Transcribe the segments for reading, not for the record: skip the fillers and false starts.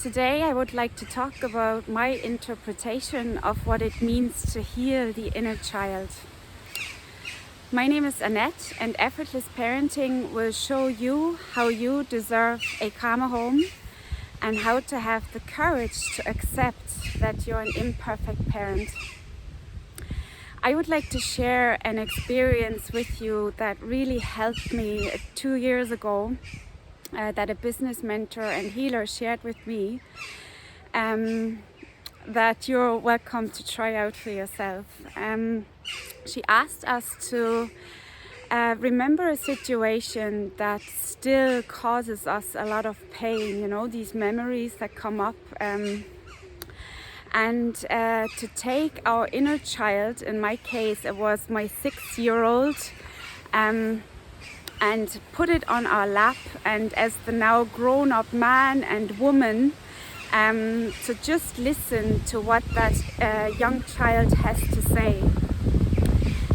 Today I would like to talk about my interpretation of what it means to heal the inner child. My name is Annette, and Effortless Parenting will show you how you deserve a calmer home and how to have the courage to accept that you're an imperfect parent. I would like to share an experience with you that really helped me 2 years ago, that a business mentor and healer shared with me, that you're welcome to try out for yourself. She asked us to remember a situation that still causes us a lot of pain, these memories that come up, and to take our inner child. In my case, it was my 6-year-old, and put it on our lap, and as the now grown-up man and woman, to just listen to what that young child has to say.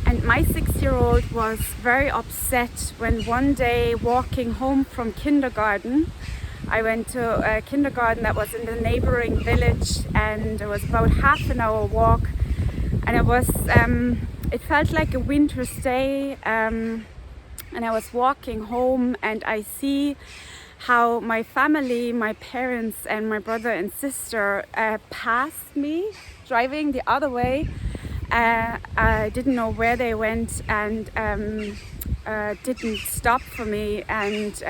And my 6-year-old was very upset when one day, walking home from kindergarten, I went to a kindergarten that was in the neighboring village, and it was about half an hour walk, and it felt like a winter's day, and I was walking home, and I see how my family, my parents and my brother and sister passed me driving the other way. I didn't know where they went, and didn't stop for me, and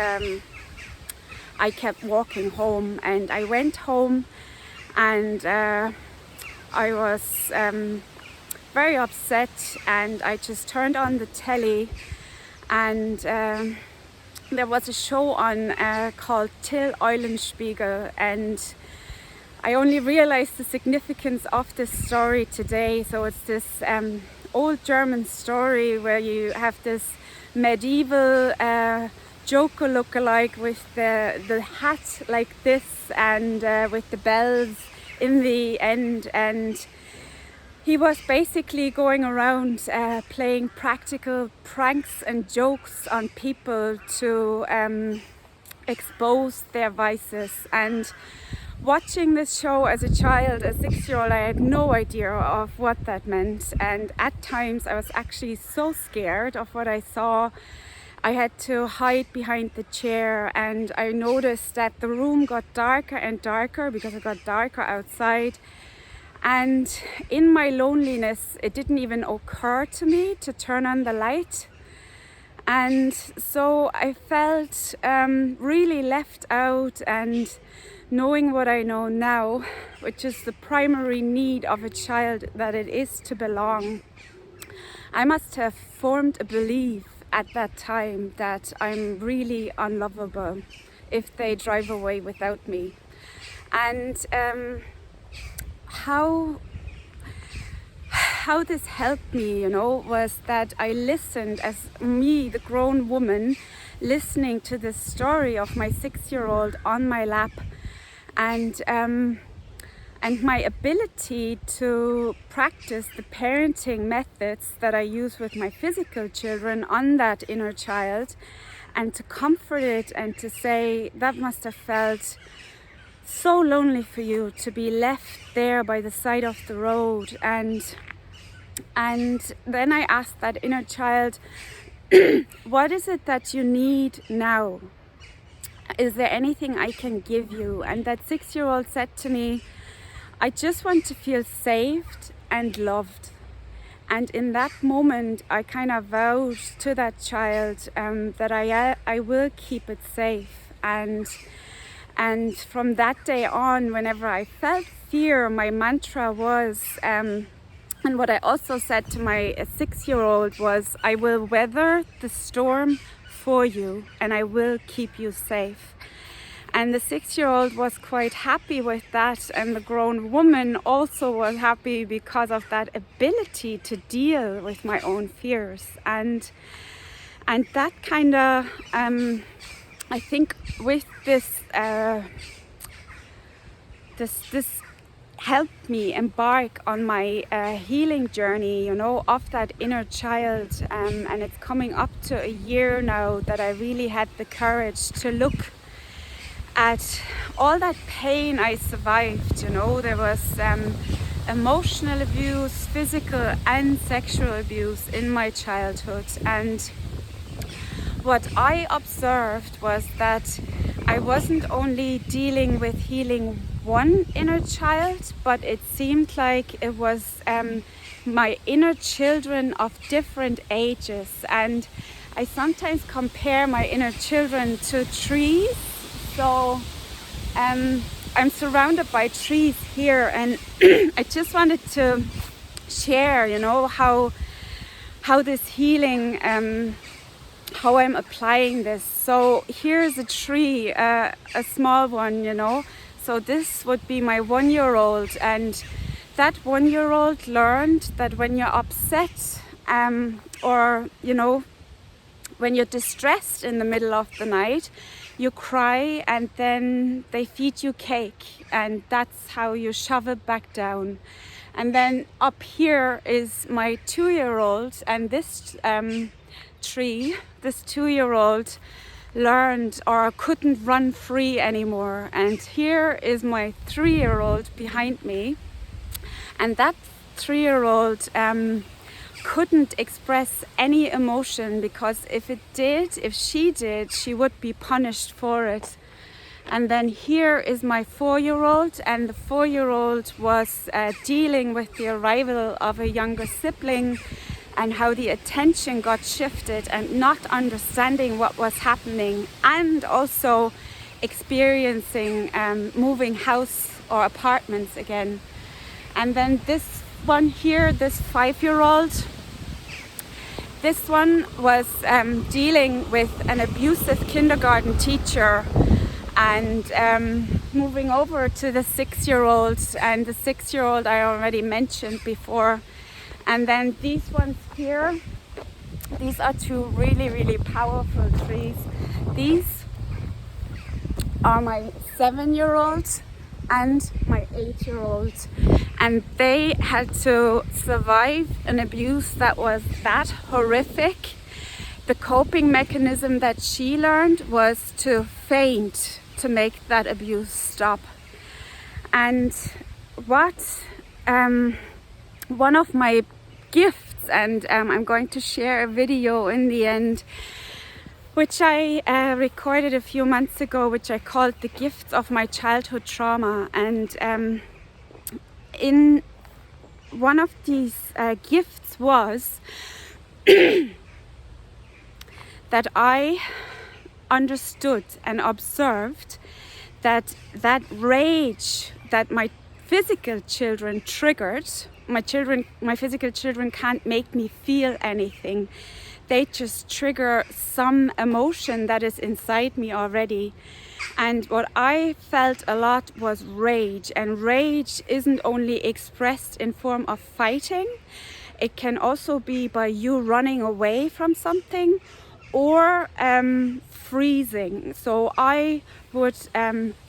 I kept walking home. And I went home, and I was very upset, and I just turned on the telly, and there was a show on called Till Eulenspiegel, and I only realized the significance of this story today. So it's this old German story where you have this medieval Joker look-alike with the hat like this, and with the bells in the end, and he was basically going around playing practical pranks and jokes on people to expose their vices. And watching this show as a child, a 6-year-old, I had no idea of what that meant, and at times I was actually so scared of what I saw. I had to hide behind the chair, and I noticed that the room got darker and darker because it got darker outside. And in my loneliness, it didn't even occur to me to turn on the light. And so I felt really left out, and knowing what I know now, which is the primary need of a child, that it is to belong, I must have formed a belief at that time that I'm really unlovable if they drive away without me. And how this helped me, was that I listened as me, the grown woman, listening to this story of my 6-year-old on my lap, and my ability to practice the parenting methods that I use with my physical children on that inner child, and to comfort it and to say, that must have felt so lonely for you to be left there by the side of the road. And then I asked that inner child, what is it that you need now? Is there anything I can give you? And that 6-year-old said to me, I just want to feel saved and loved. And in that moment, I kind of vowed to that child that I will keep it safe. And from that day on, whenever I felt fear, my mantra was, and what I also said to my 6-year-old was, I will weather the storm for you, and I will keep you safe. And the 6-year-old was quite happy with that, and the grown woman also was happy because of that ability to deal with my own fears. And that kind of, I think with this helped me embark on my healing journey, of that inner child. And it's coming up to a year now that I really had the courage to look at all that pain I survived. You know, there was emotional abuse, physical and sexual abuse in my childhood, and what I observed was that I wasn't only dealing with healing one inner child, but it seemed like it was my inner children of different ages. And I sometimes compare my inner children to trees. So I'm surrounded by trees here, and I just wanted to share, you know, how this healing, how I'm applying this. So here's a tree, a small one, you know. So this would be my 1-year-old, and that 1-year-old learned that when you're upset, or you know, when you're distressed in the middle of the night, you cry, and then they feed you cake, and that's how you shove it back down. And then up here is my 2-year-old, and this tree, this 2-year-old learned or couldn't run free anymore. And here is my 3-year-old behind me, and that 3-year-old couldn't express any emotion, because if she did, she would be punished for it. And then here is my 4-year-old, and the 4-year-old was dealing with the arrival of a younger sibling and how the attention got shifted and not understanding what was happening, and also experiencing moving house or apartments again. And then this one here, this 5-year-old, this one was dealing with an abusive kindergarten teacher, and moving over to the 6-year-old, and the 6-year-old I already mentioned before. And then these ones here, these are two really, really powerful trees. These are my 7-year-old and my 8-year-old, and they had to survive an abuse that was that horrific. The coping mechanism that she learned was to faint to make that abuse stop. And what one of my gifts, and I'm going to share a video in the end, which I recorded a few months ago, which I called The Gifts of My Childhood Trauma. And in one of these gifts was that I understood and observed that rage that my physical children triggered, my physical children can't make me feel anything. They just trigger some emotion that is inside me already. And what I felt a lot was rage. And rage isn't only expressed in form of fighting. It can also be by you running away from something, or freezing. So I would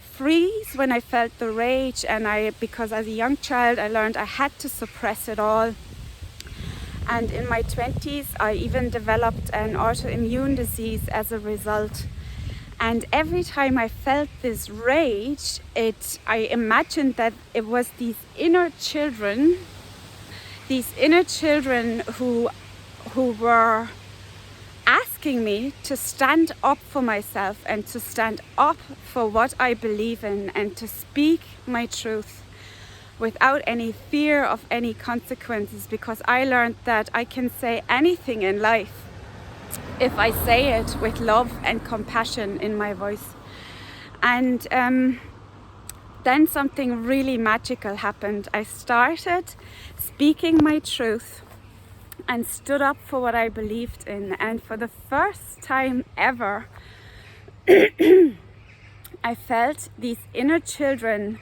freeze when I felt the rage, and because as a young child I learned I had to suppress it all. And in my 20s, I even developed an autoimmune disease as a result. And every time I felt this rage, I imagined that it was these inner children who were asking me to stand up for myself and to stand up for what I believe in, and to speak my truth without any fear of any consequences, because I learned that I can say anything in life if I say it with love and compassion in my voice. And then something really magical happened. I started speaking my truth and stood up for what I believed in, and for the first time ever I felt these inner children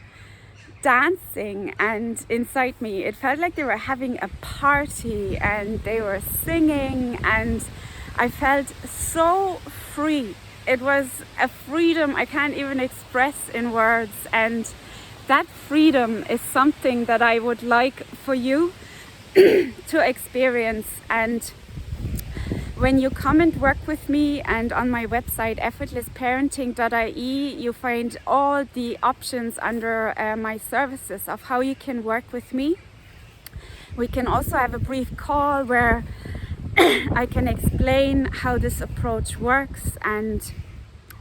dancing, and inside me it felt like they were having a party and they were singing, and I felt so free. It was a freedom I can't even express in words, and that freedom is something that I would like for you to experience. And When you come and work with me, and on my website effortlessparenting.ie, you find all the options under my services of how you can work with me. We can also have a brief call where I can explain how this approach works, and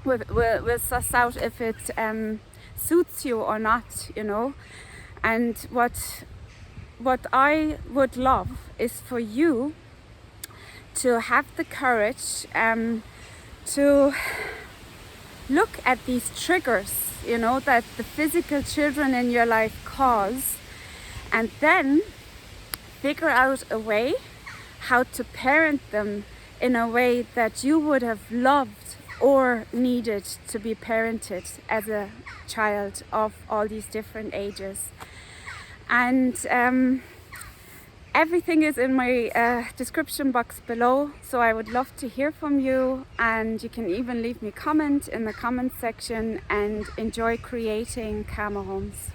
we'll suss out if it suits you or not, you know. And what I would love is for you to have the courage to look at these triggers, you know, that the physical children in your life cause, and then figure out a way how to parent them in a way that you would have loved or needed to be parented as a child of all these different ages. And everything is in my description box below, so I would love to hear from you, and you can even leave me a comment in the comment section, and enjoy creating calmer homes.